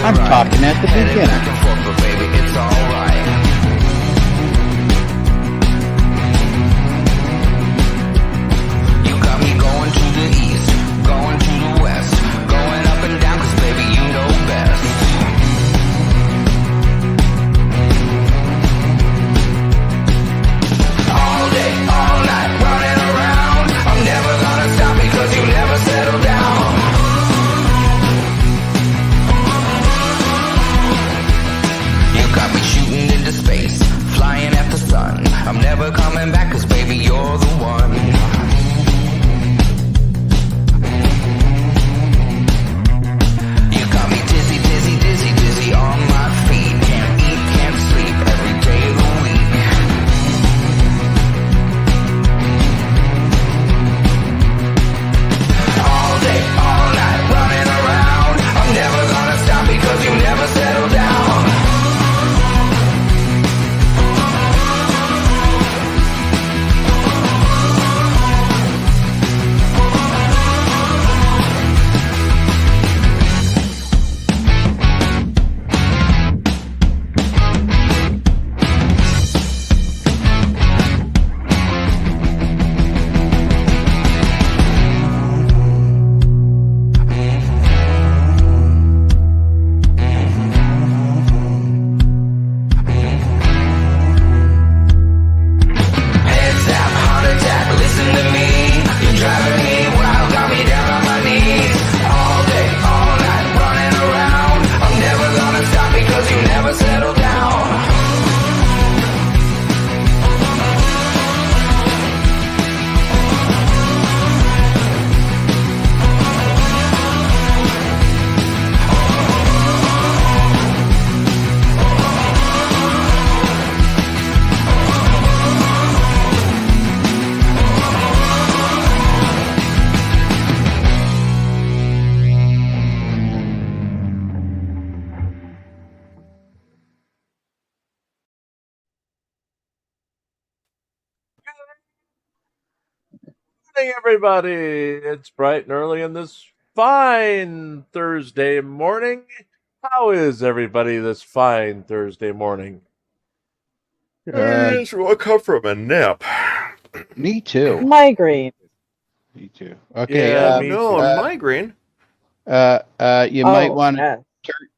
I'm talking at the beginning. Back and forth, but baby, it's alright. You got me going to the east, going to the west, going up and down, 'cause baby, you know best. All day, all night, running around. I'm never gonna stop because you never settle down. You got me shooting into space, flying at the sun. I'm never coming back 'cause baby, you're the one. You got me dizzy, dizzy, dizzy, dizzy on my feet. Can't eat, can't sleep every day of the week. All day, all night, running around. I'm never gonna stop because you never settle down. Heads up, heart attack, listen to me. You're driving me wild, got me down on my knees. All day, all night, running around. I'm never gonna stop because you never settle down. Morning, everybody. It's bright and early on this fine Thursday morning. How is everybody this fine Thursday morning? I just woke up from a nap. Me too. Migraine. Me too. Okay. Yeah, Oh me no, too. a migraine. You might want to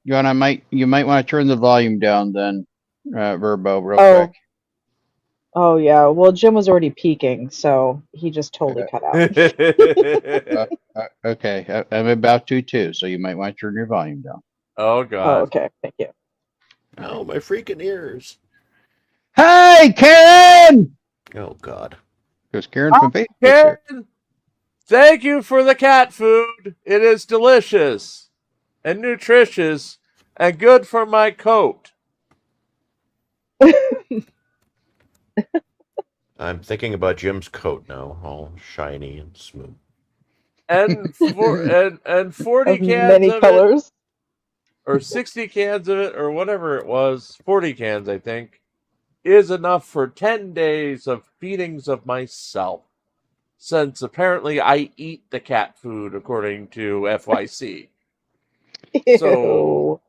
yes. you might want to turn the volume down then, Verbo, real Oh. quick. Oh yeah. Well, Jim was already peaking, so he just totally cut out. Okay. I'm about to too, so you might want to turn your volume down. Oh, Oh, God. okay. Thank you. Oh, my freaking ears. Hey, Karen! Oh God. Because Karen from Facebook's here. Karen, thank you for the cat food. It is delicious and nutritious and good for my coat. I'm thinking about Jim's coat now, all shiny and smooth. And 40 Of cans many of it, colors. or 60 cans of it, or whatever it was, 40 cans, I think, is enough for 10 days of feedings of myself. Since apparently I eat the cat food, according to FYC. Ew. So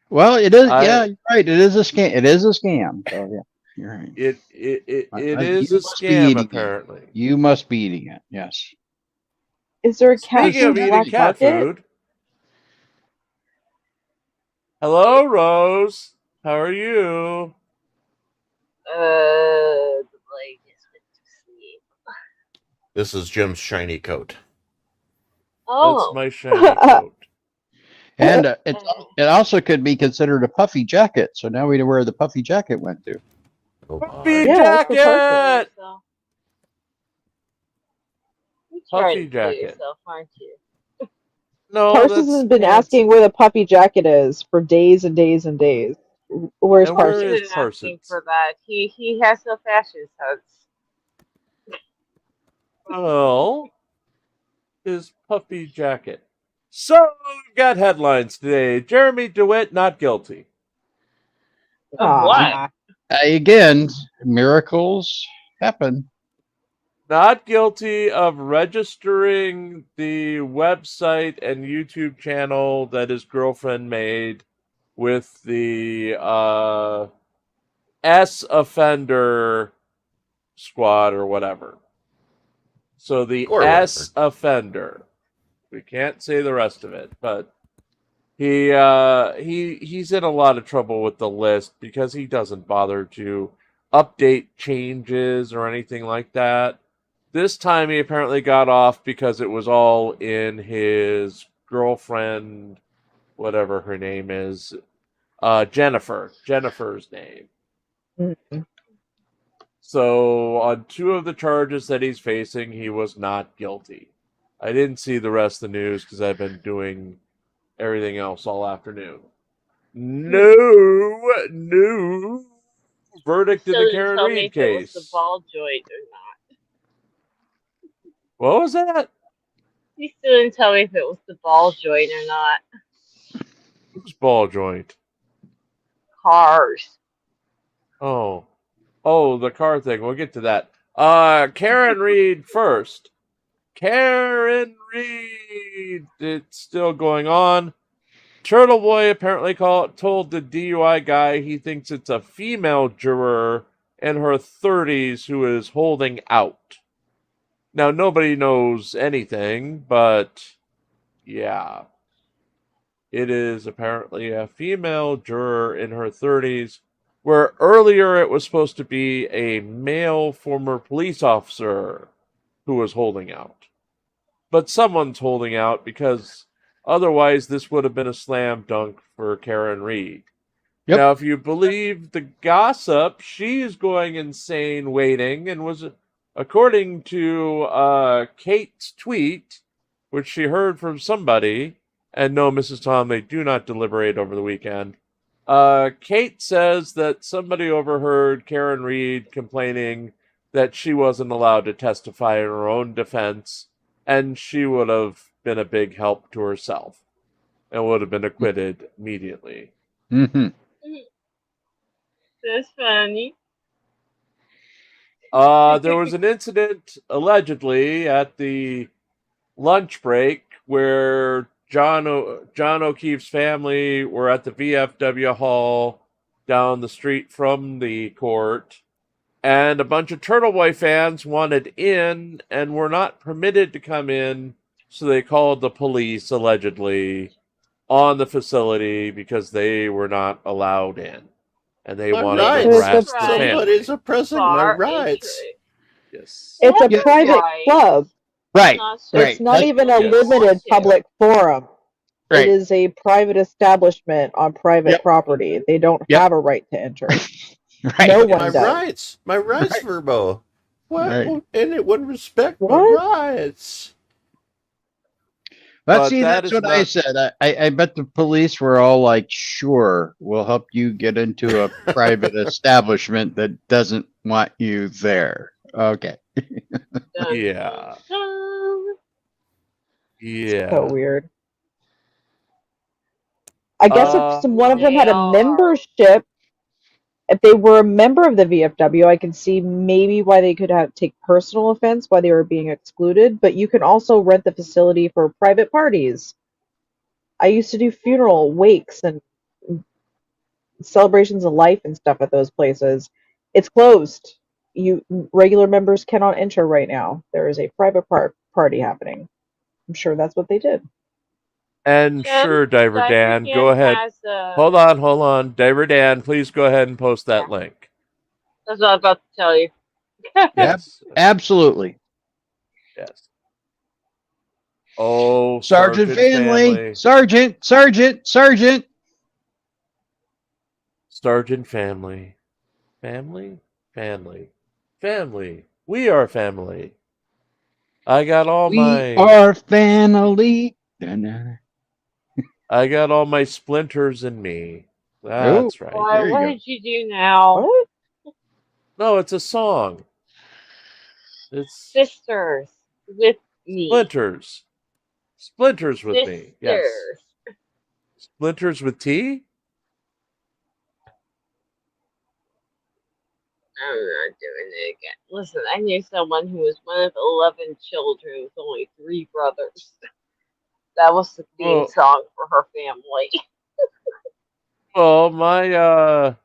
Well, it is. Yeah, you're right. It is a scam. It is a scam. So yeah, you're right. it is You a must be scam, eating apparently. it. You must be eating it. Yes. Is there a cat Speaking of food eating black cat market? food, hello, Rose. How are you? The boy just went to sleep. This is Jim's shiny coat. Oh, That's my shiny coat. And it also could be considered a puffy jacket. So now we know where the puffy jacket went to. Oh Puffy my. Yeah, that's the jacket! so you're Puffy trying to kill jacket. yourself, aren't you? No, Parsons has been asking where the puppy jacket is for days and days and days. Where's And where Parsons? is He's been asking Parsons? for that. He has no fashion sense. Well, his puffy jacket. So, we've got headlines today. Jeremy DeWitt not guilty. Of what? Aw. Again, miracles happen. Not guilty of registering the website and YouTube channel that his girlfriend made with the S offender squad or whatever. So the Or S whatever. offender. We can't say the rest of it, but he's in a lot of trouble with the list because he doesn't bother to update changes or anything like that. This time he apparently got off because it was all in his girlfriend, whatever her name is, Jennifer's name. Mhm. So on 2 of the charges that he's facing, he was not guilty. I didn't see the rest of the news because I've been doing everything else all afternoon. No verdict in Still the didn't Karen tell me Reed if it was the case. ball joint or not. What was that? You still didn't tell me if it was the ball joint or not. Who's ball joint? Cars. Oh, the car thing. We'll get to that. Karen Reed first. Karen Reed. It's still going on. Turtle Boy apparently told the DUI guy he thinks it's a female juror in her 30s who is holding out. Now, nobody knows anything, but yeah. It is apparently a female juror in her 30s, where earlier it was supposed to be a male former police officer who was holding out. But someone's holding out because otherwise this would have been a slam dunk for Karen Reed. Yep. Now, if you believe the gossip, she's going insane waiting and was, according to Kate's tweet, which she heard from somebody, and no, Mrs. Tom, they do not deliberate over the weekend. Kate says that somebody overheard Karen Reed complaining that she wasn't allowed to testify in her own defense, and she would have been a big help to herself and would have been acquitted immediately. Mm-hmm. That's funny. There was an incident allegedly at the lunch break where John O'Keefe's family were at the VFW hall down the street from the court, and a bunch of Turtle Boy fans wanted in and were not permitted to come in, so they called the police allegedly on the facility because they were not allowed in, and they My wanted to rights. harass the Right. Somebody's family. oppressing my Bar rights. entry. Yes. It's a That's private right. club. Right. Not It's Right. not That's even a yes. limited public forum. It right. is a private establishment on private Yep. property. They don't Yep. have a right to enter. Right. No But one my does. rights. My rights, Right. Verbo. What? Right. And it would respect my What? rights. But But see, that that's is what I not- said. I bet the police were all like, sure, we'll help you get into a private establishment that doesn't want you there. Okay. Dun, Yeah. dun. Yeah. So weird. I guess if one of them had They a are. membership, if they were a member of the VFW, I can see maybe why they could take personal offense, why they were being excluded. But you can also rent the facility for private parties. I used to do funeral wakes and celebrations of life and stuff at those places. It's closed. Regular members cannot enter right now. There is a private party happening. I'm sure that's what they did. And Jim, sure, Diver Dan, go ahead. Has a, Hold on. Diver Dan, please go ahead and post that link. that's what I was about to tell you. Yes. Absolutely. Yes. Oh, Sergeant Family. Sergeant. Sergeant Family. Family. We are family. I got all We are family. I got all my splinters in me. Oh, That's right. Why, there you what go. did you do now? What? No, it's a song. It's Sisters with me. splinters. Splinters with me. Yes. Sisters. Splinters with tea? I'm not doing it again. Listen, I knew someone who was one of 11 children with only 3 brothers. That was the theme Well- song for her family. Well, my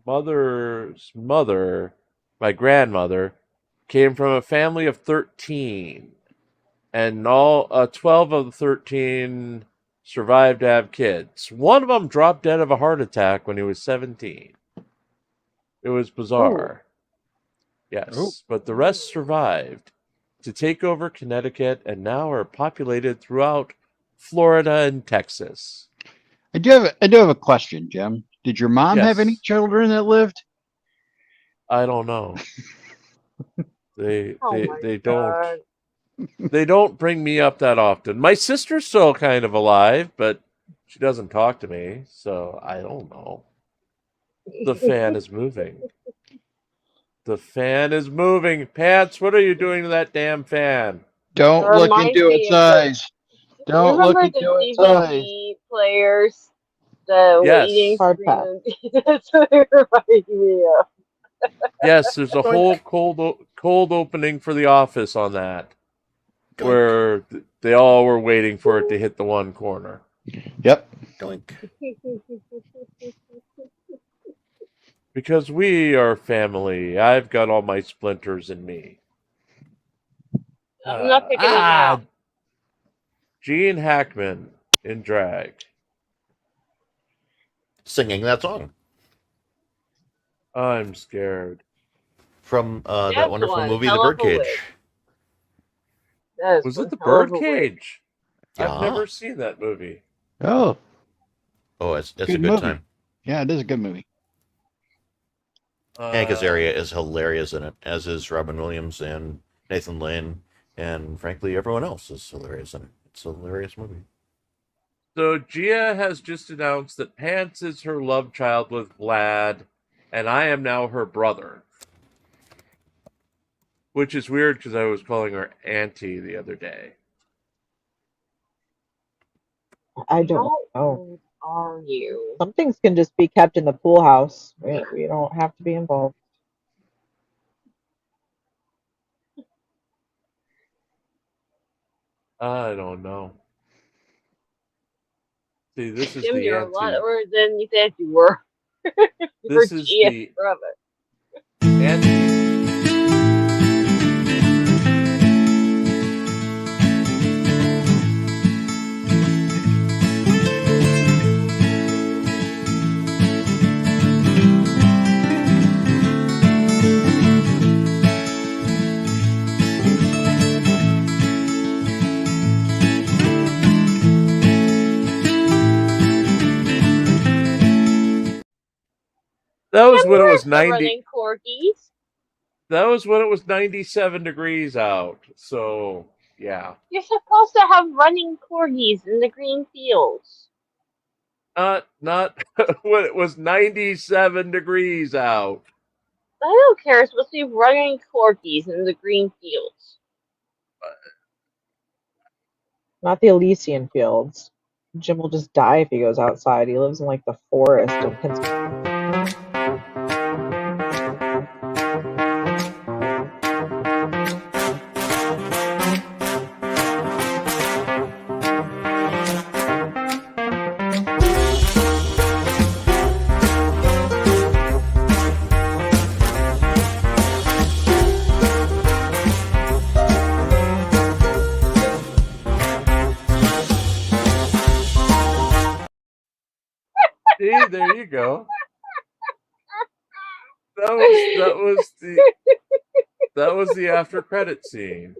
mother's mother, my grandmother, came from a family of 13, and all 12 of the 13 survived to have kids. One of them dropped dead of a heart attack when he was 17. It was Oh, bizarre. Oh, Yes, but the rest survived to take over Connecticut and now are populated throughout Florida and Texas. I do have a question, Jim. Did your mom have any Yes, children that lived? I don't know. They Oh they my they don't god. they don't bring me up that often. My sister's still kind of alive, but she doesn't talk to me, so I don't know. The fan is moving. The fan is moving. Pants, what are you doing to that damn fan? It Don't look reminds into its me of the. eyes. You Don't look remember the into its eyes. DVD players, the waiting Yes. hard pass. screen? That's what it reminds me of. Yes, there's a whole Doink, cold opening for The Office on that, doink, where they all were waiting for it to hit the one corner. Yep. doink. Because we are family. I've got all my splinters in me. I'm not picking them out. Gene Hackman in drag. Singing that song I'm scared. from that That's wonderful one movie, The hell of a wig. Birdcage. That is Was one it The hell of a wig. Birdcage? I've Yeah. never seen that movie. Oh, Oh, it's a good good movie. time. Yeah, it is a good movie. Hank Azaria is hilarious in it, as is Robin Williams and Nathan Lane, and frankly, everyone else is hilarious in it. It's a hilarious movie. So Gia has just announced that Pants is her love child with Vlad, and I am now her brother. Which is weird because I was calling her auntie the other day. I don't How know. old are you? Some things can just be kept in the pool house. We don't have to be involved. I don't know. See, this is Jim, the you're a lot auntie. older than you said you were. You're This is Gia's the brother. auntie. That was Jim, when it where's was the 90. running corgis? That was when it was 97 degrees out. So, yeah. You're supposed to have running corgis in the green fields. Not when it was 97 degrees out. I don't care. It's supposed to be running corgis in the green fields. Not the Elysian fields. Jim will just die if he goes outside. He lives in like the forest in Pennsylvania. See, there you go. That was the after credit scene.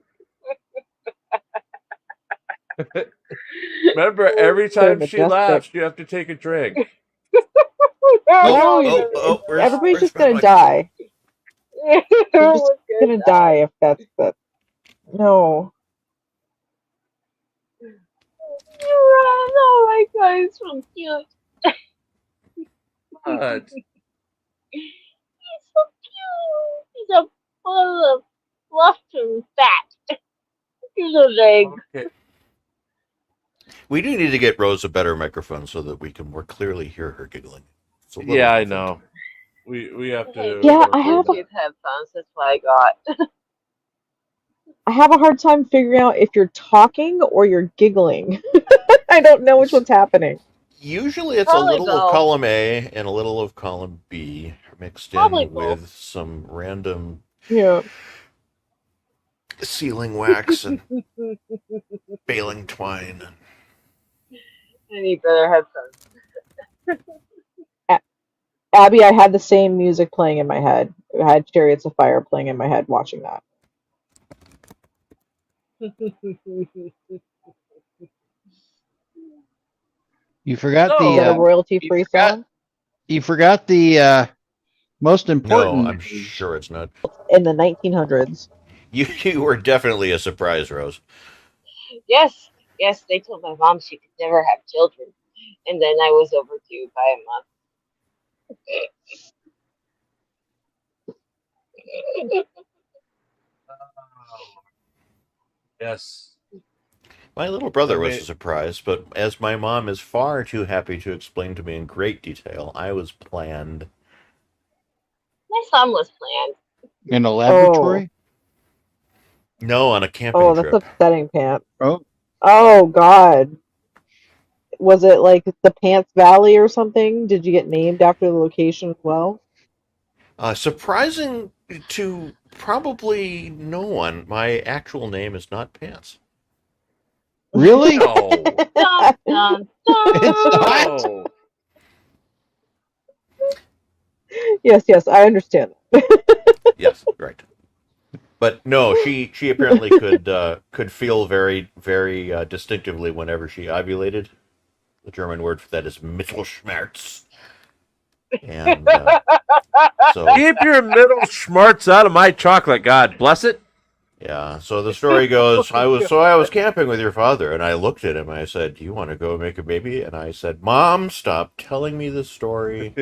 Remember, every So time she majestic. laughs, you have to take a drink. Oh, Everybody's where's just gonna Mike? die. You're just Everyone's gonna die if that's the. No. Oh my god, he's so cute. God. He's so cute. He's a full of fluff and fat. He's a leg. Okay. We do need to get Rose a better microphone so that we can more clearly hear her giggling. It's a little Yeah, I muffled. know. We have to. Yeah, work I on have that. Bluetooth headphones. That's what I got. I have a hard time figuring out if you're talking or you're giggling. I don't know which one's happening. Usually it's a Probably little of both. column A and a little of column B mixed Probably in both. with some random Yeah. sealing wax and baling twine. And you better have some. Abby, I had the same music playing in my head. I had Chariots of Fire playing in my head watching that. You forgot Is So, that a the royalty-free song? you forgot the most No, important I'm news. sure it's not. In the 1900s. You were definitely a surprise, Rose. Yes, yes, they told my mom she could never have children. And then I was overdue by a month. yes. My little brother I was mean- a surprise, but as my mom is far too happy to explain to me in great detail, I was planned. My son was planned. In a laboratory? No, on a camping Oh, that's trip. upsetting, Pants. Oh, Oh, God. Was it like the Pants Valley or something? Did you get named after the location as well? Surprising to probably no one, my actual name is not Pants. really? No. Dun, dun, It's dun. not. No. Yes, yes, I understand. Yes, right. But no, she apparently could feel very very distinctively whenever she ovulated. The German word for that is Mittelschmerz. And so Keep your middle schmarts out of my chocolate, God bless it. yeah, so the story goes, I was camping with your father, and I looked at him and I said, "Do you want to go make a baby?" And I said, "Mom, stop telling me this story."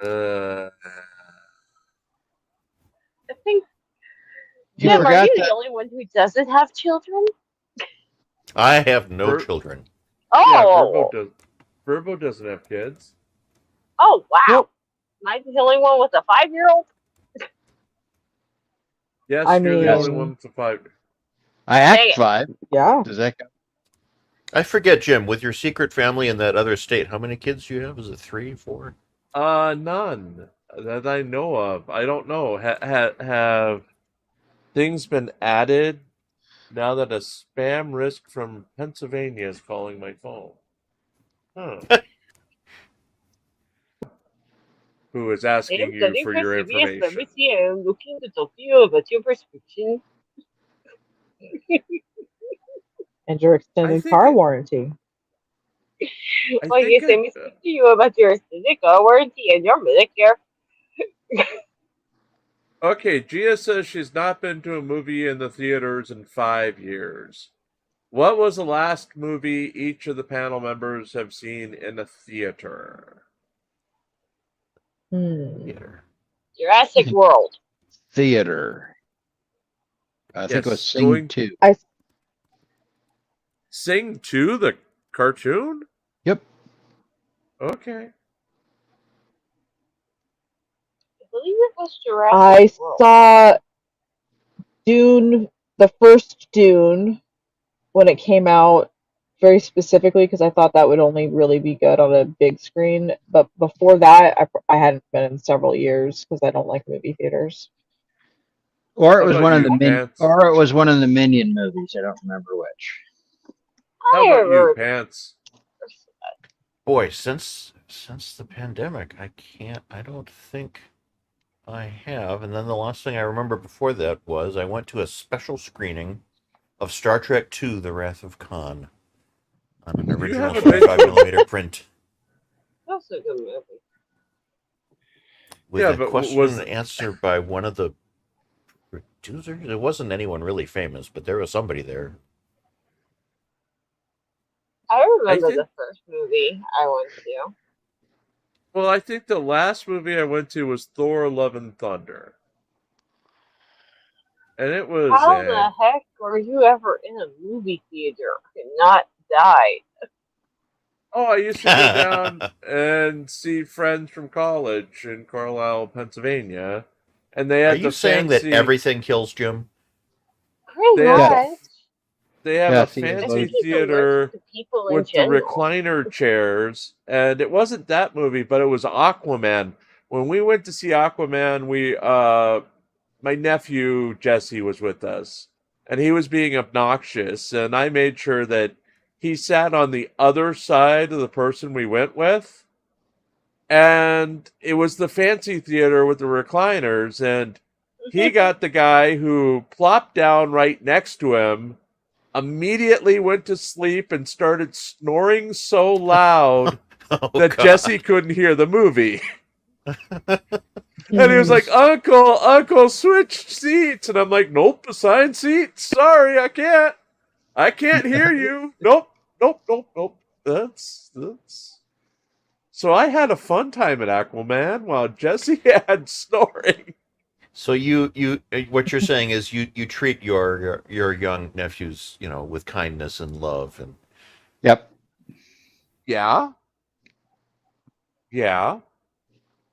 Uh, I think, You Jim, are forgot you that the only one who doesn't have children? I have no Ver- children. yeah, Oh, Verbo doesn't have kids. oh wow. Nope. Am I the only one with a 5-year-old? Yes, I you're the only mean- one with a 5. I Dang act it. 5. Yeah. Does that count? I forget, Jim, with your secret family in that other state, how many kids do you have? Is it 3, 4? None that I know of. I don't know. Have things been added now that a spam risk from Pennsylvania is calling my phone? Huh. Who is asking I'm you studying for for your CBS information? Pharmacy and I'm looking to talk to you about your prescription. And your I extended think car it- warranty. Oh, yes, think let me speak to you about your aesthetic warranty and your Medicare. Okay, Gia says she's not been to a movie in the theaters in 5 years. What was the last movie each of the panel members have seen in a theater? Theater. Jurassic World. Theater. I think it was Yes, Sing going- 2. Sing 2, the cartoon? Yep. Okay. I believe it was Jurassic I World. saw Dune, the first Dune, when it came out, very specifically because I thought that would only really be good on a big screen. But before that, I hadn't been in several years because I don't like movie theaters. Or How it was about one of you, the Pants? or it was one of the Minion movies. I don't remember which. How I about you, remember Pants? Boy, since the pandemic, I don't think I have. And then the last thing I remember before that was I went to a special screening of Star Trek II: The Wrath of Khan on an original haven't been 35mm print That's a good movie. with Yeah, a but question was- and answer by one of the producers. It wasn't anyone really famous, but there was somebody there. I remember think- the first movie I went to. Well, I think the last movie I went to was Thor: Love and Thunder. And it was How the heck were you ever in a movie theater and not die? Oh, I used to go down and see friends from college in Carlisle, Pennsylvania, and they Are had you the saying fancy... that everything kills, Jim? Pretty They have, much. they have Yeah, a see, I fancy think he's theater allergic to people in with the general. recliner chairs, and it wasn't that movie, but it was Aquaman. When we went to see Aquaman, my nephew Jesse was with us, and he was being obnoxious, and I made sure that he sat on the other side of the person we went with, and it was the fancy theater with the recliners, and he got the guy who plopped down right next to him, immediately went to sleep and started snoring so loud Oh, that God. Jesse couldn't hear the movie. And he was like, Uncle, switch seats. And I'm like, nope, assigned seat. Sorry, I can't hear you. Nope. That's. So I had a fun time at Aquaman while Jesse had snoring. So what you're saying is you treat your young nephews, with kindness and love, and Yep. Yeah.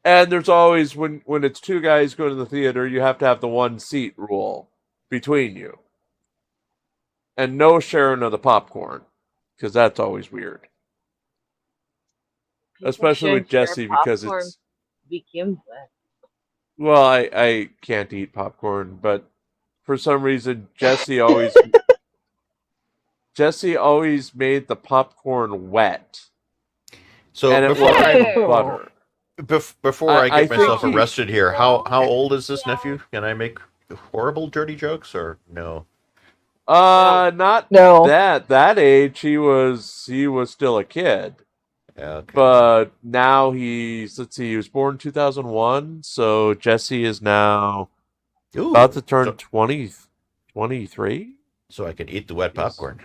And there's always, when it's two guys going to the theater, you have to have the one seat rule between you. And no sharing of the popcorn, because that's always weird. People Especially with shouldn't share Jesse, because popcorn it's, to begin with. well, I can't eat popcorn, but for some reason Jesse always made the popcorn wet, so and it before wasn't Ew. butter. before I I get myself think arrested here, how old is this No. nephew? Can I make horrible dirty jokes or no? Not No. that age. He was still a kid. Yeah, okay. But now let's see, he was born 2001, so Jesse is now Ooh, about to turn so, 23. so I can eat the wet Yes. popcorn.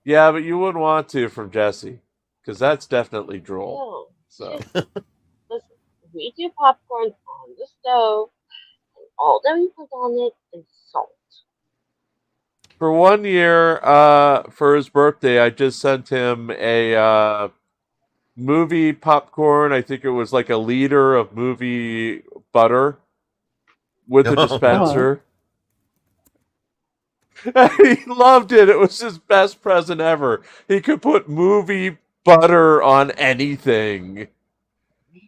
Yeah, but you wouldn't want to from Jesse, because that's definitely drool. No. So Listen, we do popcorn on the stove, and all that we put on it is salt. for 1 year, for his birthday, I just sent him a movie popcorn. I think it was like a liter of movie butter with a Oh, no. dispenser. He loved it. It was his best present ever. He could put movie butter on anything.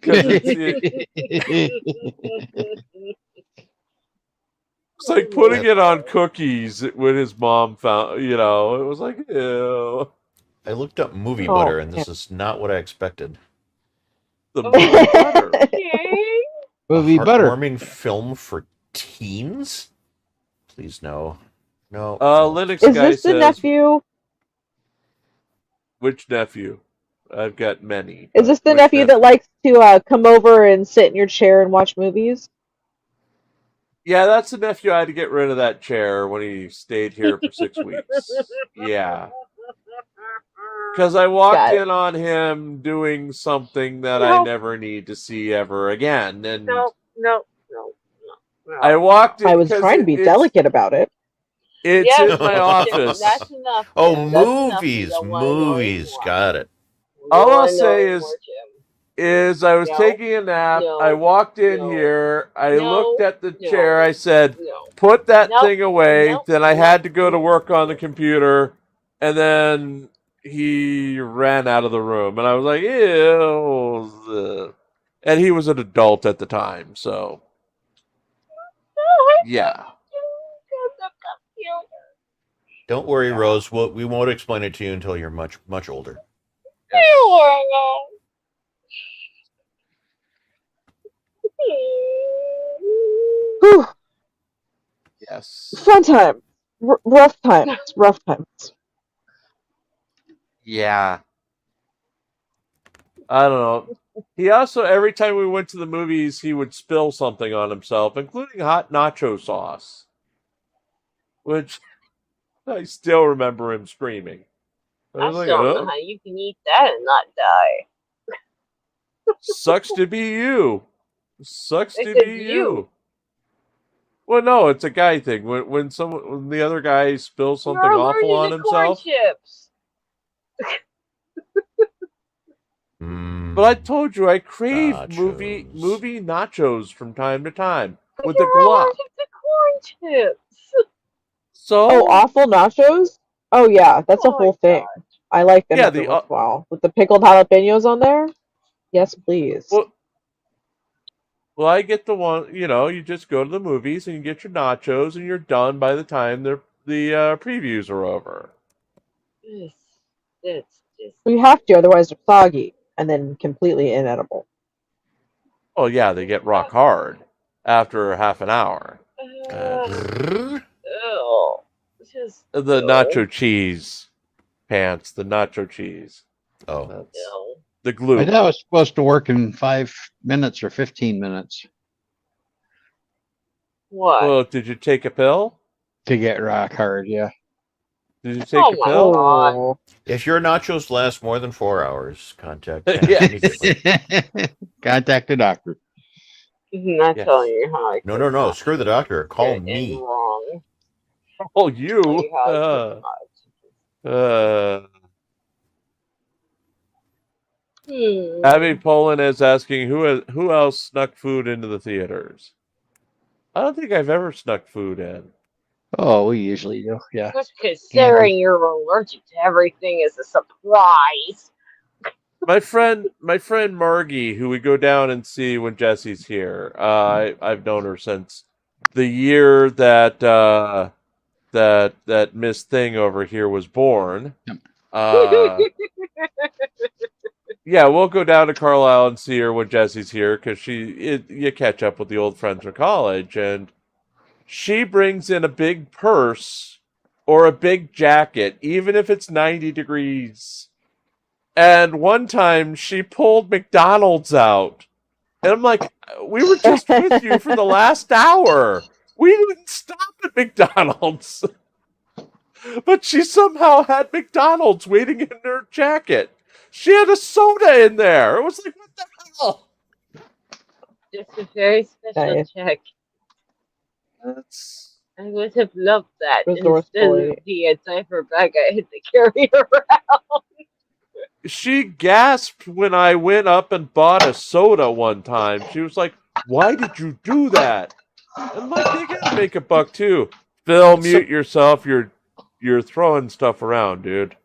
'Cause it's like putting it on cookies when his mom found, it was like, ew. I looked up movie Oh, butter, and yeah. this is not what I expected. The movie butter. Okay. Movie A butter. heartwarming film for teens? Please no. No. Linux Is guy this the says, nephew? which nephew? I've got many. Is this the Which nephew that likes to come over and sit in your chair and watch movies? Yeah, that's the nephew. I had to get rid of that chair when he stayed here for 6 weeks. Yeah. Because I walked Got it. in on him doing something that I Nope. never need to see ever again. And No. I walked in. I was 'cause trying to be it's delicate about it. It's Yes, in my Jim, office. That's enough. Oh, Jim. That's enough. movies. You don't wanna know Movies. anymore. Got it. You All don't I'll wanna know say anymore, Jim. is I was No. taking a nap. No. I walked in No. here. I No. looked at the No. chair. I said, No. put that Nope. thing away. Nope. Then I Nope. had to go to work on the computer. And then he ran out of the room. And I was like, ew. And he was an adult at the time. So, yeah. Don't worry, Rose. We won't explain it to you until you're much, much older. Whew. Yes. Fun time. Rough times. Rough times. Yeah. I don't know. He also, every time we went to the movies, he would spill something on himself, including hot nacho sauce. Which I still remember him screaming. I I was like, still don't know how you can eat that and not die. sucks to be you. Sucks to It's be you. you. Well, no, it's a guy thing. When the other guy spills something You're awful on allergic to corn himself. chips. But I told you I crave Nachos. movie nachos from time to time But with the you're glop. allergic to corn chips. Oh, awful nachos? Oh yeah, that's a Oh my whole thing. God. I like them Yeah, every once in a while. With the pickled jalapenos on there? Yes, please. well, well, I get the one. You just go to the movies and you get your nachos, and you're done by the time the previews are over. It's just. We have to, otherwise they're soggy and then completely inedible. Oh yeah, they get rock hard after half an hour. Ew. Just. The Ew. nacho cheese pants, the nacho cheese. Oh, That's Ew. the I glue. thought it was supposed to work in 5 minutes or 15 minutes What? Well, did you take a pill? to get rock hard. Yeah. Did you take a Oh my pill? God. Oh, if your nachos last more than 4 hours, contact Ken Yeah. immediately. Contact the doctor. I'm not Yes. telling you how I No, could no, no. not Screw the doctor. Call get it me. wrong. Oh, Tell you. you how I could not. Uh, Hmm. Abby Poland is asking who else snuck food into the theaters. I don't think I've ever snuck food in. Oh, we usually do. Yeah. Just considering you're allergic to everything is a surprise. My friend Margie, who we go down and see when Jesse's here. I've known her since the year that Miss Thing over here was born. Yep. Yeah, we'll go down to Carlisle and see her when Jesse's here because you catch up with the old friends from college, and she brings in a big purse or a big jacket, even if it's 90 degrees. And one time she pulled McDonald's out. And I'm like, we were just with you for the last hour. We didn't stop at McDonald's. But she somehow had McDonald's waiting in her jacket. She had a soda in there. It was like, what the hell? Just a very special nice. check. That's... I would have loved that instead Resourcefully. of the diaper bag I had to carry around. She gasped when I went up and bought a soda one time. She was like, why did you do that? I'm like, you gotta make a buck too. Phil, mute yourself. You're throwing stuff around, dude.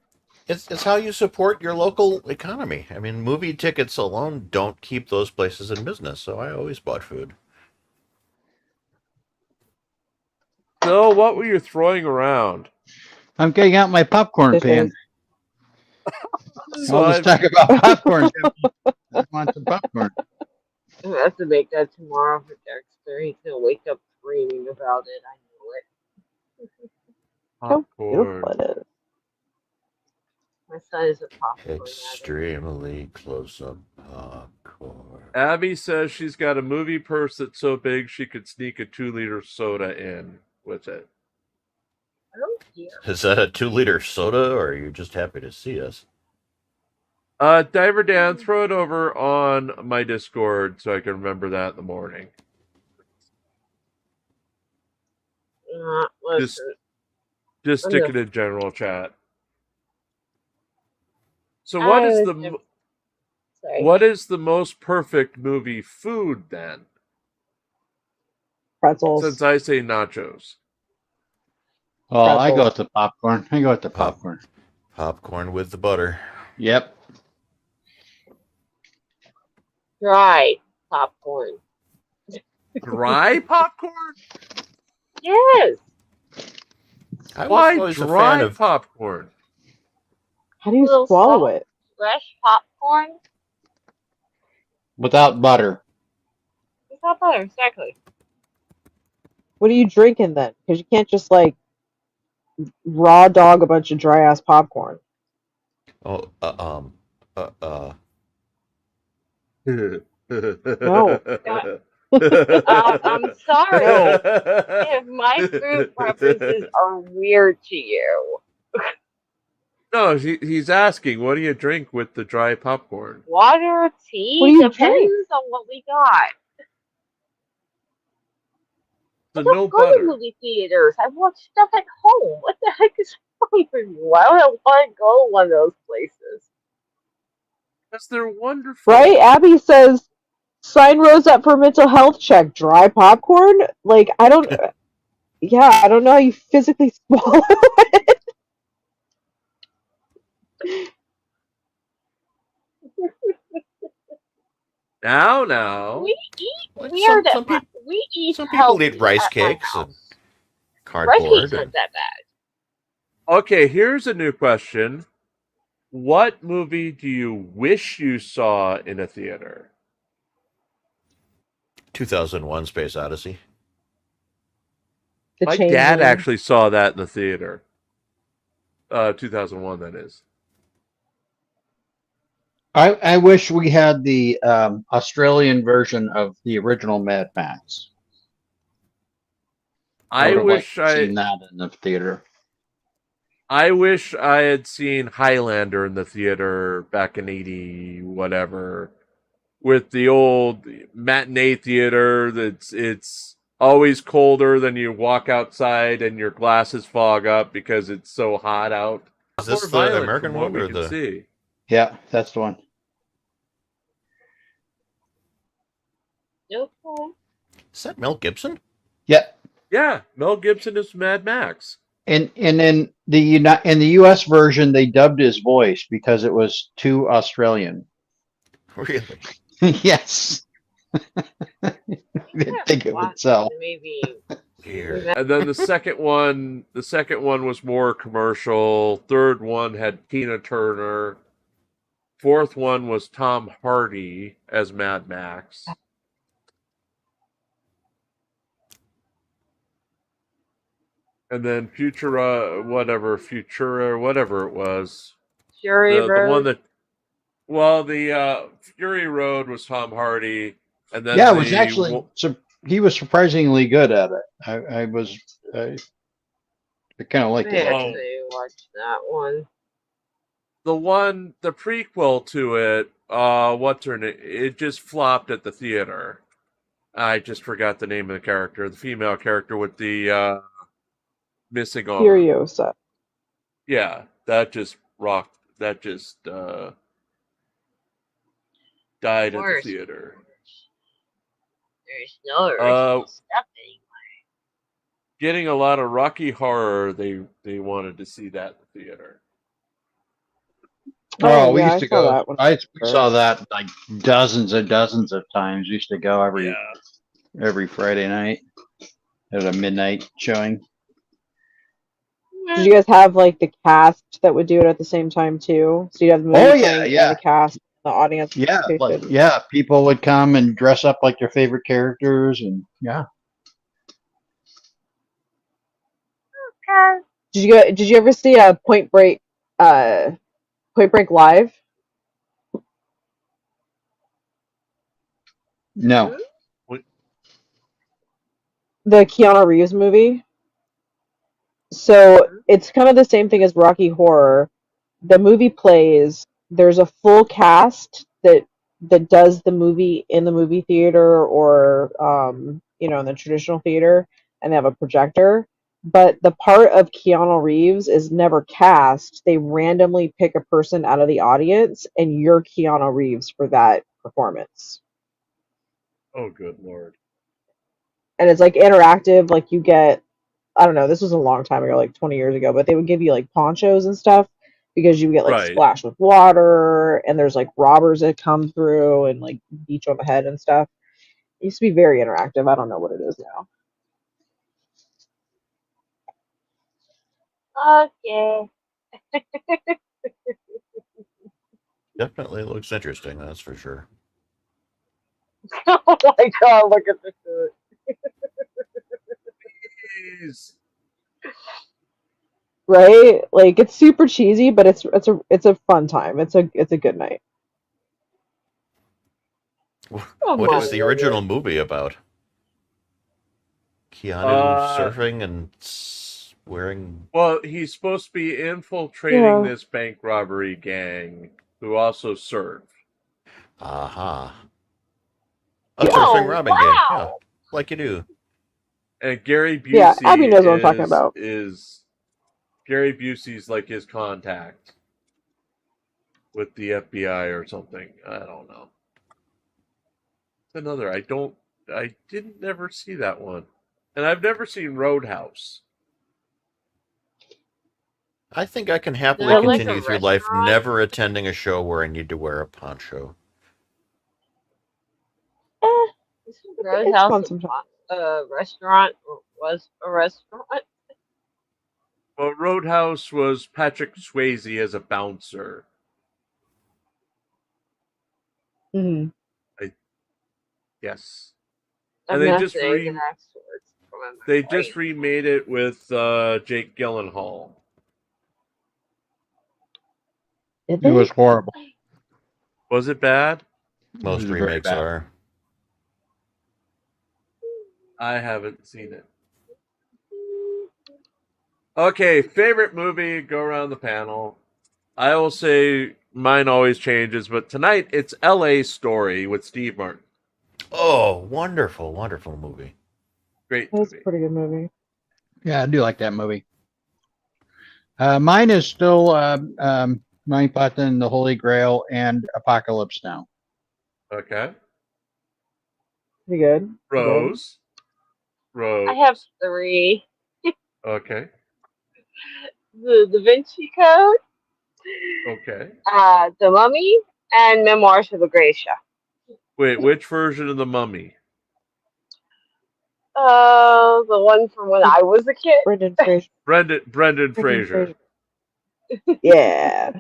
It's how you support your local economy. I mean, movie tickets alone don't keep those places in business, so I always bought food. Phil, what were you throwing around? I'm getting out my popcorn pan. So All this talk about popcorn. I want some popcorn. I'm gonna have to make that tomorrow for Dexter. He's gonna wake up screaming about it. I know it. How popcorn. beautiful it is. My son is a popcorn addict. Extremely close-up popcorn. Abby says she's got a movie purse that's so big she could sneak a 2-liter soda in with it. I don't care. Is that a 2-liter soda, or are you just happy to see us? Diver Dan, throw it over on my Discord so I can remember that in the morning. Listen, Just stick it in general chat. So what is the most perfect movie food then? Pretzels. Since I say nachos. Oh, I go with the popcorn. I go with the popcorn. Popcorn with the butter. Yep. dry popcorn. Dry popcorn? Yes. I was Why always a dry fan of popcorn? How do you Little swallow soft, it? Fresh popcorn. Without butter. It's not butter, exactly. What are you drinking then? Because you can't just like raw dog a bunch of dry ass popcorn. no. I'm sorry if my food preferences are weird to you. No, he's asking, what do you drink with the dry popcorn? Water, tea, What do you depends drink? on what we got. So I don't no go to butter. movie theaters. I watch stuff at home. What the heck is wrong with you? Why would I want to go to one of those places? Because they're wonderful. Right? Abby says, sign Rose up for mental health check. Dry popcorn? Like, I don't. Yeah, I don't know how you physically swallow it. Now. We eat Like weird at some my. people, We eat some people eat healthy rice at my cakes and house. Rice cardboard cakes aren't and that bad. Okay, here's a new question. What movie do you wish you saw in a theater? 2001: Space Odyssey. The My dad Changeling. actually saw that in the theater. 2001, that is. I wish we had the Australian version of the original Mad Max. I I would have liked wish to have seen that in the theater. I had seen Highlander in the theater back in 80 whatever with the old matinee theater it's always colder than you walk outside and your glasses fog up because it's so hot out. Is More this the violent American from what one we or can the? see. Yeah, that's the one. Okay. Is that Mel Gibson? Yeah, Yeah, Mel Gibson is Mad Max. and in the U.S. version, they dubbed his voice because it was too Australian. Really? Yes, didn't think it would sell. Maybe. Weird. And then the second one was more commercial. Third one had Tina Turner. Fourth one was Tom Hardy as Mad Max. And then Futura, whatever it was. Fury The one Road. that well, the Fury Road was Tom Hardy, and then Yeah, it was actually he was surprisingly good at it. I kind of liked I it actually. actually watched that one. the prequel to it, what's her name? It just flopped at the theater. I just forgot the name of the character, the female character with the missing arm. Furiosa. Yeah, that just rocked. That just died at the Worse. theater. There's no Uh, original stuff anymore. Getting a lot of Rocky Horror. They wanted to see that in the theater. Oh, we Yeah, used I to saw go. that one. We saw that like dozens and dozens of times. We used to go every Friday night at a midnight showing. Did you guys have like the cast that would do it at the same time too? So you'd have the Oh movie yeah, playing and yeah, the cast, the audience yeah. Like participation. yeah, people would come and dress up like their favorite characters, and yeah. Okay. Did you ever see a Point Break Live? No. The Keanu Reeves movie? So it's kind of the same thing as Rocky Horror. The movie plays, there's a full cast that does the movie in the movie theater or in the traditional theater, and they have a projector. But the part of Keanu Reeves is never cast. They randomly pick a person out of the audience, and you're Keanu Reeves for that performance. Oh, good lord! And it's like interactive. Like you get, I don't know, this was a long time ago, like 20 years ago, but they would give you like ponchos and stuff because you get like Right. splashed with water, and there's like robbers that come through and like beat you on the head and stuff. It used to be very interactive. I don't know what it is now. Okay. Definitely looks interesting. That's for sure. Oh my god, look at this. Please. Right? Like it's super cheesy, but it's a fun time. It's a good night. Oh What my is the original movie about? Keanu Uh, surfing and wearing. well, he's supposed to be infiltrating Yeah. this bank robbery gang who also serve. Aha. A Yeah. surfing Oh robbing game. Yeah, wow. like you do. And Gary Busey Yeah, Abby knows what I'm talking about. is Gary Busey's like his contact with the FBI or something. I don't know. It's another. I didn't never see that one. And I've never seen Roadhouse. I think I can happily Is that like continue a through life restaurant? never attending a show where I need to wear a poncho. It's Roadhouse fun sometimes. a restaurant, or was a restaurant? Well, Roadhouse was Patrick Swayze as a bouncer. Hmm. Yes. I'm And they not just saying the next words from my they brain. just remade it with Jake Gyllenhaal. Did It they? was horrible. Was it bad? It Most was very remakes bad. are. I haven't seen it. Okay, favorite movie, go around the panel. I will say mine always changes, but tonight it's LA Story with Steve Martin. Oh, wonderful, wonderful movie. Great That's a movie. pretty good movie. Yeah, I do like that movie. Mine is still Monty Python, The Holy Grail, and Apocalypse Now. Okay. Pretty good. Pretty good. Rose. Rose. I have 3. Okay. The Da Vinci Code, Okay. The Mummy, and Memoirs of a Geisha. Wait, which version of the Mummy? The one from when I was a kid. Brendan Fraser. Brendan Brendan Fraser. Yeah.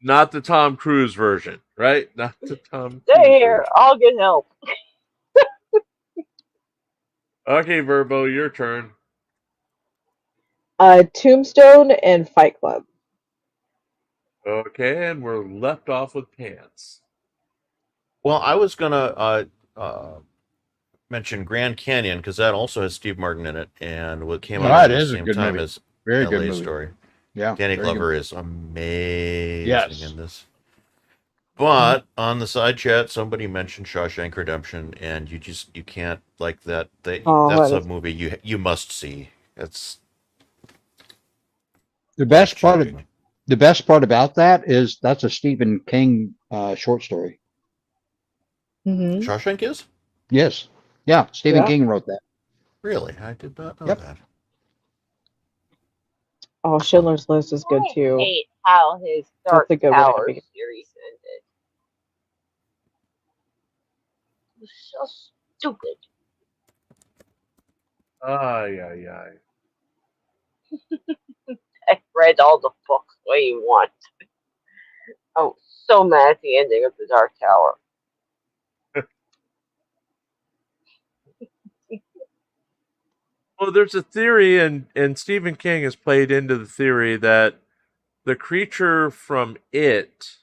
Not the Tom Cruise version, right? Not the Tom Stay Cruise here, version. I'll get help. Okay, Verbo, your turn. Tombstone and Fight Club. Okay, and we're left off with pants. Well, I was gonna mention Grand Canyon because that also has Steve Martin in it, and what came out That at the is a same good time movie. as Very LA good movie. Story. Yeah. Danny very good. Glover is amazing Yes. in this. But on the side chat, somebody mentioned Shawshank Redemption, and you can't like that. Oh, That's that a is- movie you must see. It's The best part of life-changing. the best part about that is that's a Stephen King short story. Mhm. Shawshank is Yes. Yeah, Stephen Yeah. King wrote that. really. I did not know Yep. that. Oh, Schindler's List is good I too. hate how his Dark That's a good one to Tower be. series ended. It was so stupid. Ay, ay, ay. I read all the books. What do you want? Oh, so mad at the ending of the Dark Tower. Well, there's a theory, and Stephen King has played into the theory that the creature from It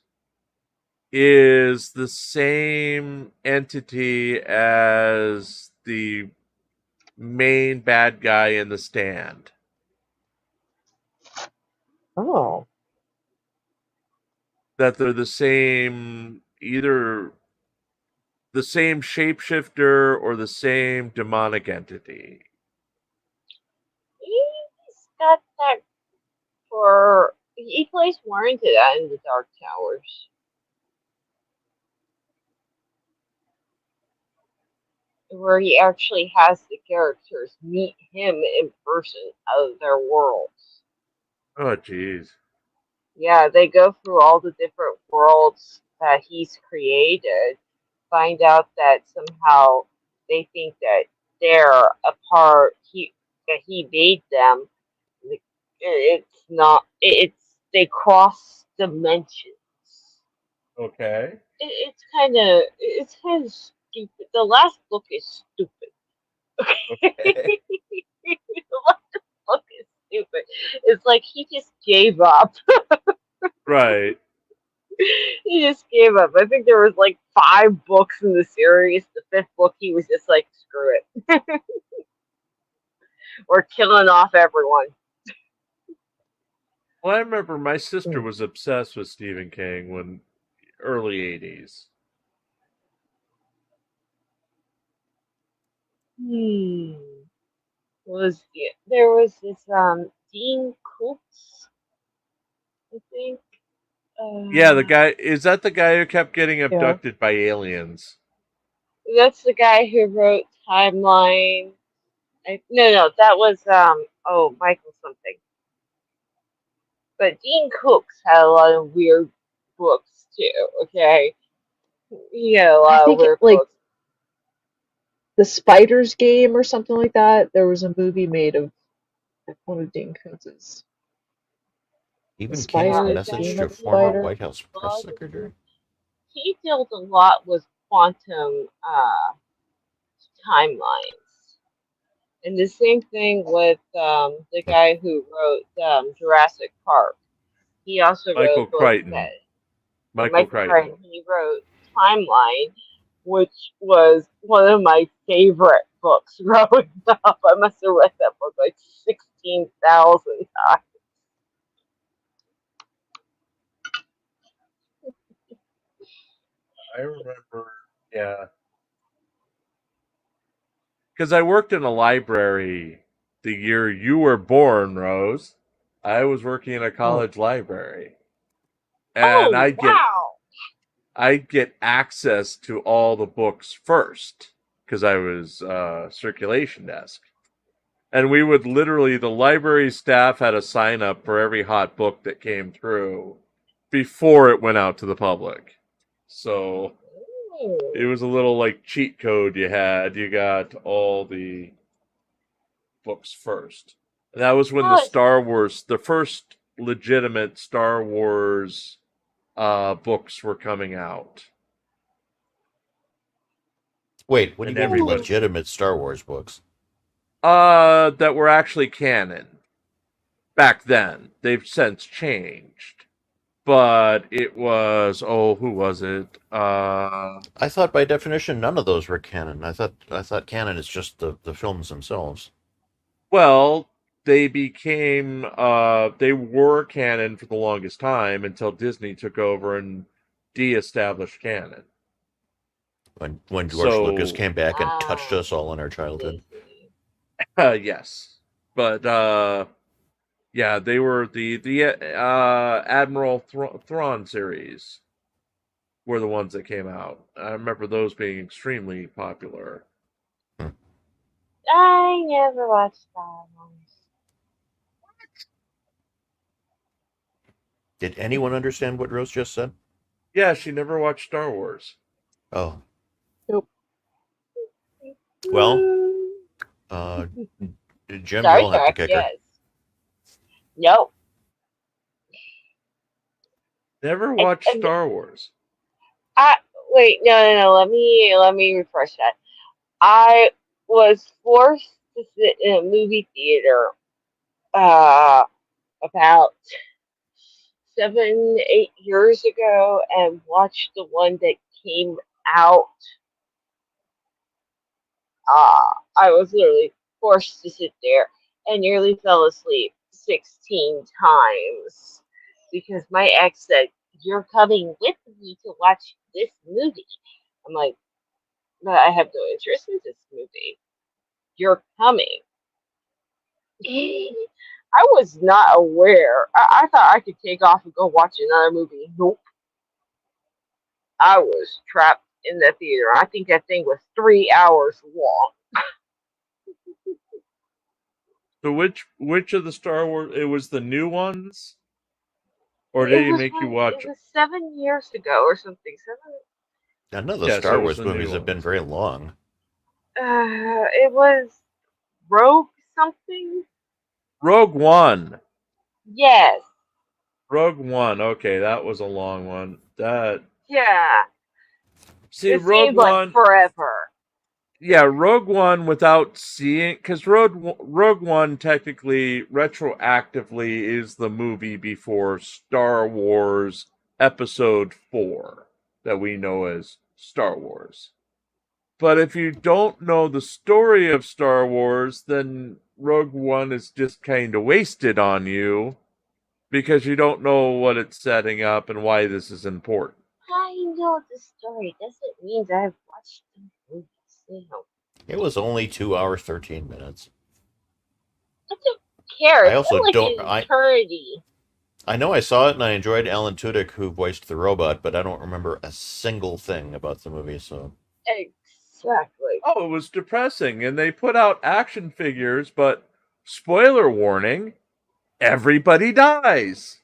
is the same entity as the main bad guy in The Stand. Oh. That they're the same, either the same shapeshifter or the same demonic entity. He's got that for. He plays more into that in the Dark Towers. Where he actually has the characters meet him in person out of their worlds. Oh, jeez. Yeah, they go through all the different worlds that he's created, find out that somehow they think that they're a part that he made them. It's not. They cross dimensions. Okay. It's kind of stupid. The last book is stupid. Okay. The last book is stupid. It's like he just gave up. Right. He just gave up. I think there was like 5 books in the series. The 5th book, he was just like, screw it. We're killing off everyone. Well, I remember my sister was obsessed with Stephen King when early 80s. There was this Dean Koontz, I think. Yeah, the guy is that the guy who kept getting Yeah. abducted by aliens? That's the guy who wrote Timeline No, that was Michael something. But Dean Cooks had a lot of weird books too. Okay, he had a I lot of think weird like books. the Spider's Game or something like that. There was a movie made of one of Dean Kuntz's. The Even King's Spider message Game to of the former Spider. White House press secretary. He dealt a lot with quantum timelines, and the same thing with the guy who wrote Jurassic Park. He also Michael wrote books Crichton. that Michael Michael Crichton. Crichton. He wrote Timeline, which was one of my favorite books growing up. I must have read that book like 16,000 times. I remember, yeah. Because I worked in a library the year you were born, Rose. I was working in a Oh, college library. And Oh, wow! I'd get access to all the books first because I was circulation desk. And we would literally, the library staff had a sign up for every hot book that came through before it went out to the public. So it was a little like cheat code you had. You got all the books first. And that was when the Oh, Star Wars, the first legitimate Star Wars books were coming out. Wait, what do And you mean everybody, legitimate Star Wars books? that were actually canon back then. They've since changed. But it was, oh, who was it? I thought by definition none of those were canon. I thought canon is just the films themselves. Well, they became, they were canon for the longest time until Disney took over and de-established canon. When George Lucas So, came back and touched ah, us all in our I childhood. see. yes. But, yeah, they were the Admiral Thrawn series were the ones that came out. I remember those being extremely popular. Hmm. I never watched Star Wars. Did anyone understand what Rose just said? Yeah, she never watched Star Wars. Oh, nope. well, uh, Jim, Star you'll have to Trek, kick her. yes. Nope. Never I, watched I, Star Wars. I wait, no. Let me refresh that. I was forced to sit in a movie theater about 7, 8 years ago and watch the one that came out. I was literally forced to sit there and nearly fell asleep 16 times because my ex said, "You're coming with me to watch this movie." I'm like, "But I have no interest in this movie. You're coming." I was not aware. I thought I could take off and go watch another movie. Nope. I was trapped in the theater. I think that thing was 3 hours long. So which of the Star Wars? It was the new ones, or did It he was make you watch? it was 7 years ago or something. None of the Yeah, so Star it was Wars the new movies have been ones. very long. It was Rogue something. Rogue One. Yes. Rogue One. Okay, that was a long one. That Yeah. see It Rogue seemed like One. forever. Yeah, Rogue One without seeing, because Rogue One technically retroactively is the movie before Star Wars Episode 4 that we know as Star Wars. But if you don't know the story of Star Wars, then Rogue One is just kind of wasted on you because you don't know what it's setting up and why this is important. I know the story. Doesn't mean that I've watched the movies. It was only 2 hours 13 minutes. I don't care. I It also felt like don't. an eternity. I know I saw it and I enjoyed Alan Tudyk who voiced the robot, but I don't remember a single thing about the movie. So Except Exactly. Oh, it was depressing. And they put out action figures, but spoiler warning, everybody dies.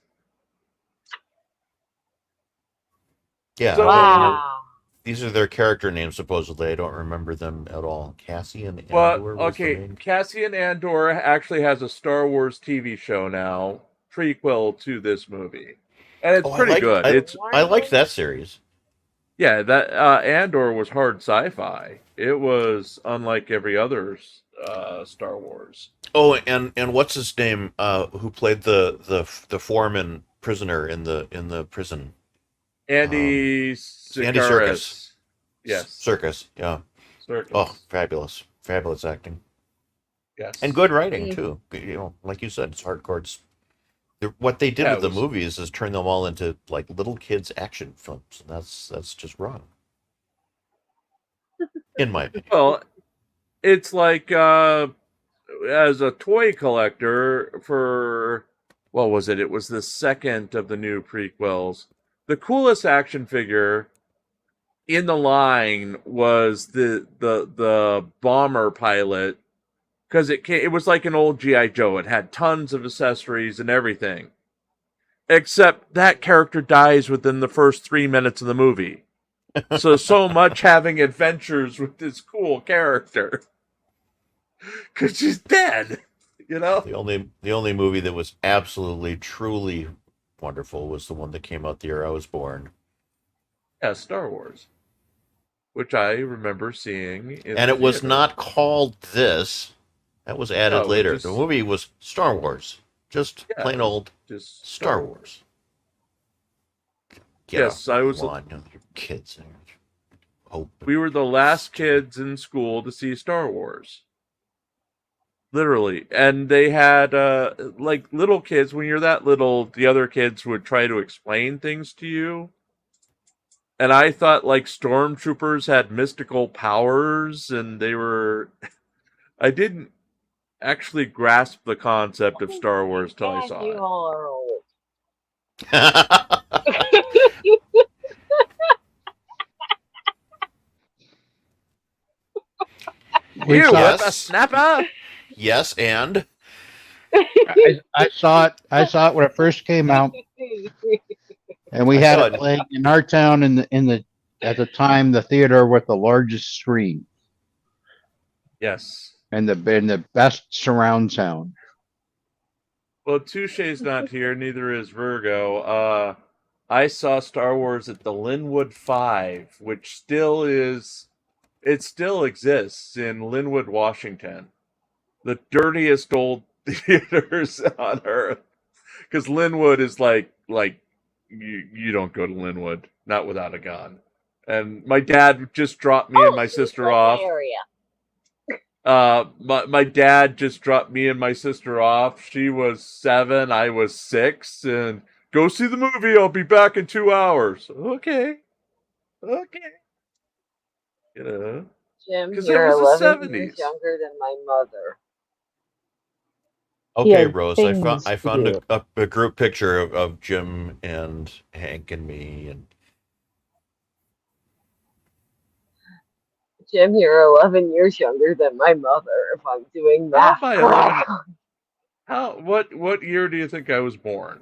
Yeah, So, Wow. these are their character names, supposedly. I don't remember them at all. Cassian but Andor was the okay, main. Cassian Andor actually has a Star Wars TV show now, prequel to this movie. And it's Oh, I pretty liked good. I, It's I liked that series. yeah, that Andor was hard sci-fi. It was unlike every other Star Wars. Oh, and what's his name? Who played the foreman prisoner in the prison? Andy Andy Serkis. Serkis. Yes, Circus. Yeah. Oh, Serkis. fabulous, fabulous acting Yes. and good writing Mm. too. Like you said, it's hardcore. What they did Yeah, with it the was- movies is turn them all into like little kids action films. And that's just wrong, in my opinion. Well, it's like as a toy collector for what was it? It was the second of the new prequels. The coolest action figure in the line was the bomber pilot because it was like an old GI Joe. It had tons of accessories and everything. Except that character dies within the first 3 minutes of the movie. So much having adventures with this cool character. Because she's dead. You know? The only movie that was absolutely truly wonderful was the one that came out the year I was born, Yeah, Star Wars. Which I remember seeing in and the it was theater. not called this. That was added No, it later. just- The movie was Star Wars, just Yeah, plain old just Star Wars. Get Yes, off I my was- lawn, your kids. Hope. We were the last kids in school to see Star Wars. Literally. And they had, like, little kids. When you're that little, the other kids would try to explain things to you. And I thought, like, stormtroopers had mystical powers, and they were. I didn't actually grasp the concept of Star Wars till I Dad, saw you it. all are old. We Ew, saw what it. the snapper? Yes, and I saw it. I saw it when it first came out, and we I had saw it it. playing in our town in the at the time the theater with the largest screen Yes. and the best surround sound. Well, Touche's not here, neither is Virgo. I saw Star Wars at the Linwood 5, which still exists in Linwood, Washington. The dirtiest old theaters on earth. Because Linwood is like you don't go to Linwood, not without a gun. And my dad just dropped me and my sister off. Area. My dad just dropped me and my sister off. She was 7, I was 6, and go see the movie. I'll be back in 2 hours. Okay. You know, Jim, 'Cause it you're was the 11 years 70s. younger than my mother. okay, had Rose. I things found to do. a group picture of Jim and Hank and me, and Jim, you're 11 years younger than my mother. If I'm doing How math am I correctly. what year do you think I was born?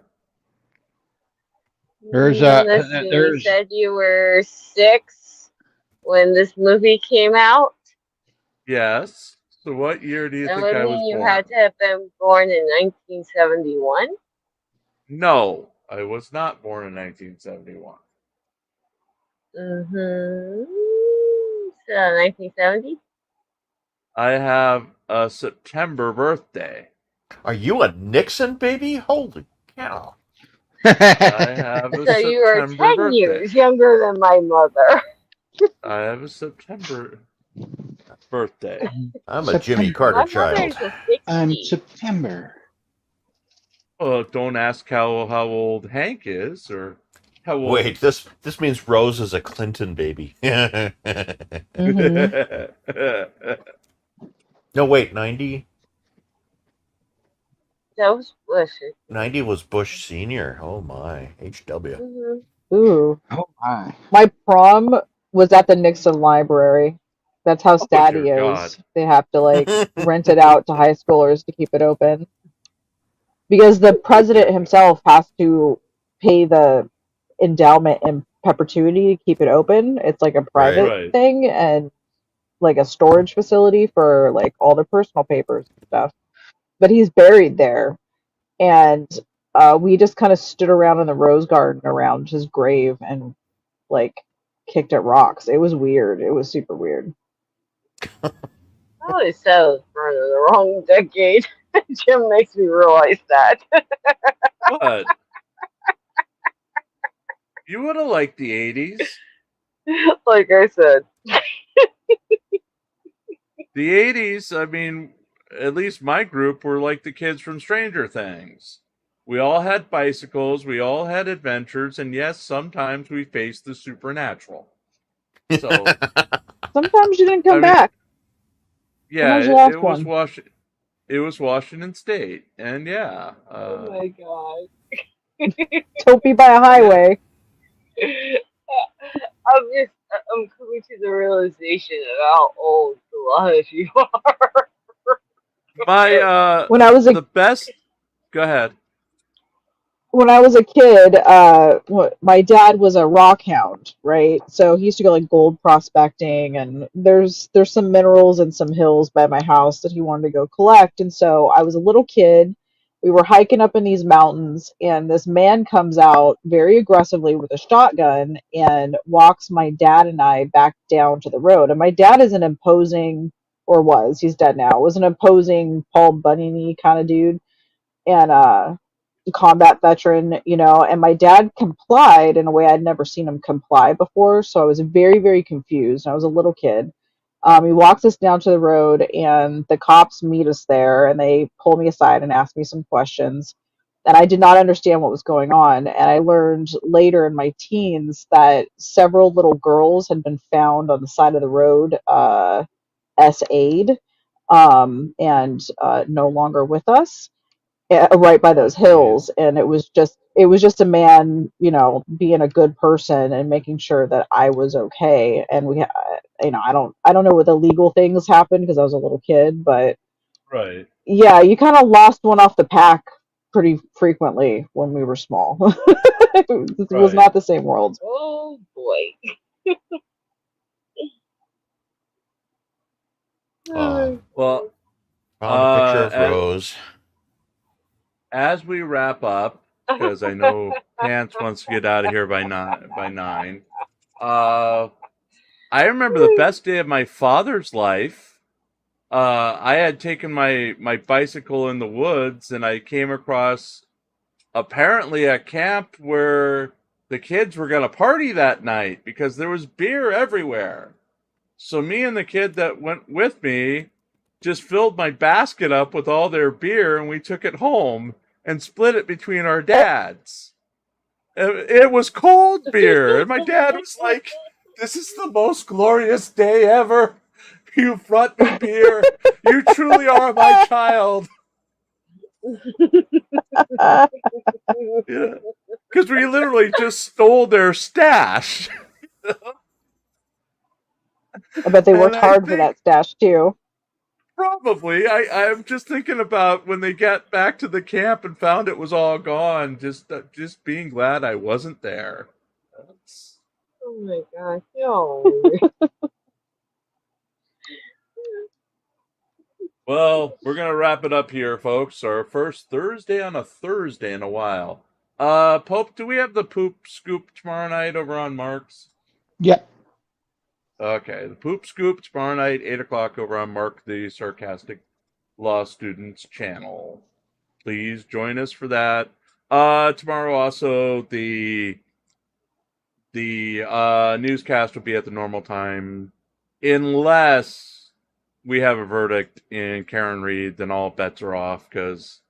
There's Let's see, you said you were 6 when this movie came out. Yes. So what year do you That think would I was mean you born? had to have been born in 1971. No, I was not born in 1971. Mm-hmm. So 1970? I have a September birthday. are you a Nixon baby? Holy cow! I have a So you are September 10 birthday. years younger than my mother. I have a September birthday. I'm a Jimmy Carter My child. mother's a 60. I'm September. Well, don't ask how old Hank is or how old. Wait, this means Rose is a Clinton baby. No, wait, 90? That was Bush. 90 was Bush Senior. Oh my, HW. Mm-hmm. Ooh. Oh my. My prom was at the Nixon Library. That's how Oh, dear Statty God. is. They have to like rent it out to high schoolers to keep it open because the president himself has to pay the endowment in perpetuity to keep it open. It's like a Right. private Right. thing and like a storage facility for like all the personal papers and stuff. But he's buried there, and we just kind of stood around in the rose garden around his grave and like kicked at rocks. It was weird. It was super weird. Probably so for the wrong decade. Jim makes me realize that. But you would have liked the 80s. Like I said. The 80s, I mean, at least my group were like the kids from Stranger Things. We all had bicycles, we all had adventures, and yes, sometimes we faced the supernatural. So, Sometimes you didn't I come mean, back. When yeah, was your it, last it was one? Washington. It was Washington State, and yeah, Oh my god. Don't be by a yeah. highway. I'm coming to the realization of how old a lot of you are. My When I was a the best. Go ahead. when I was a kid, my dad was a rock hound, right? So he used to go like gold prospecting, and there's some minerals and some hills by my house that he wanted to go collect. And so I was a little kid. We were hiking up in these mountains, and this man comes out very aggressively with a shotgun and walks my dad and I back down to the road. And my dad is an imposing, or was, he's dead now, was an imposing Paul Bunyan kind of dude. And combat veteran, and my dad complied in a way I'd never seen him comply before. So I was very, very confused. I was a little kid. He walks us down to the road, and the cops meet us there, and they pull me aside and ask me some questions. And I did not understand what was going on. And I learned later in my teens that several little girls had been found on the side of the road, S.A.'d, and no longer with us, right by Oh, those jeez. hills. And it was just a man, being a good person and making sure that I was okay. And I don't know what the legal things happened because I was a little kid, but Right. yeah, you kind of lost one off the pack pretty frequently when we were small. It was Right. not the same world. Oh boy. uh, Well, found a picture of as Rose. we wrap up, because I know Pants wants to get out of here by nine. By nine. Uh, I remember the best day of my father's life. I had taken my bicycle in the woods, and I came across apparently a camp where the kids were going to party that night because there was beer everywhere. So me and the kid that went with me just filled my basket up with all their beer, and we took it home and split it between our dads. It was cold beer, and my dad was like, "This is the most glorious day ever. You brought me beer. You truly are my child." Yeah, because we literally just stole their stash. I bet they And worked I hard for think that stash too. probably I'm just thinking about when they got back to the camp and found it was all gone. Just being glad I wasn't there. That's- Oh my gosh. No. Well, we're gonna wrap it up here, folks. Our first Thursday on a Thursday in a while. Pope, do we have the poop scoop tomorrow night over on Mark's? Yep. Okay, the poop scoop tomorrow night, 8 o'clock over on Mark the Sarcastic Law Students channel. Please join us for that. Tomorrow also the newscast will be at the normal time, unless we have a verdict in Karen Reed. Then all bets are off because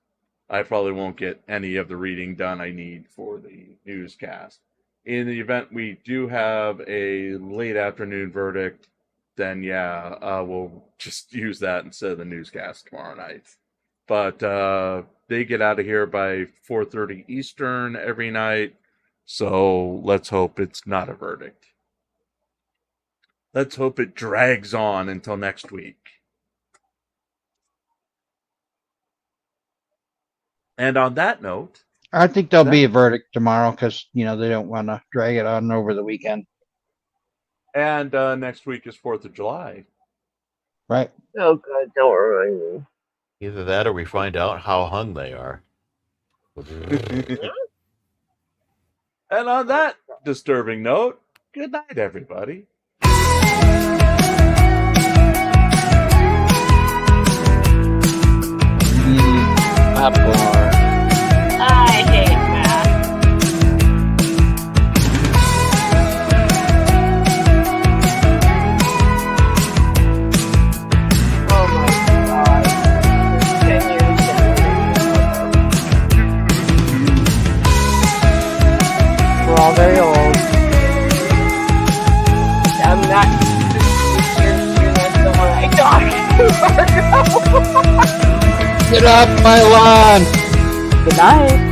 I probably won't get any of the reading done I need for the newscast. In the event we do have a late afternoon verdict, then yeah, we'll just use that instead of the newscast tomorrow night. But they get out of here by 4:30 Eastern every night, so let's hope it's not a verdict. Let's hope it drags on until next week. And on that note, I think there'll be a verdict tomorrow because, they don't want to drag it on over the weekend. and next week is 4th of July. Right. Oh, God, don't remind me. Either that or we find out how hung they are. And on that disturbing note, good night, everybody. Popcorn. I hate math. Oh my God. 10 years We're all very old. I'm not. You're not someone I talk to, Margo. Get off my lawn! Good night.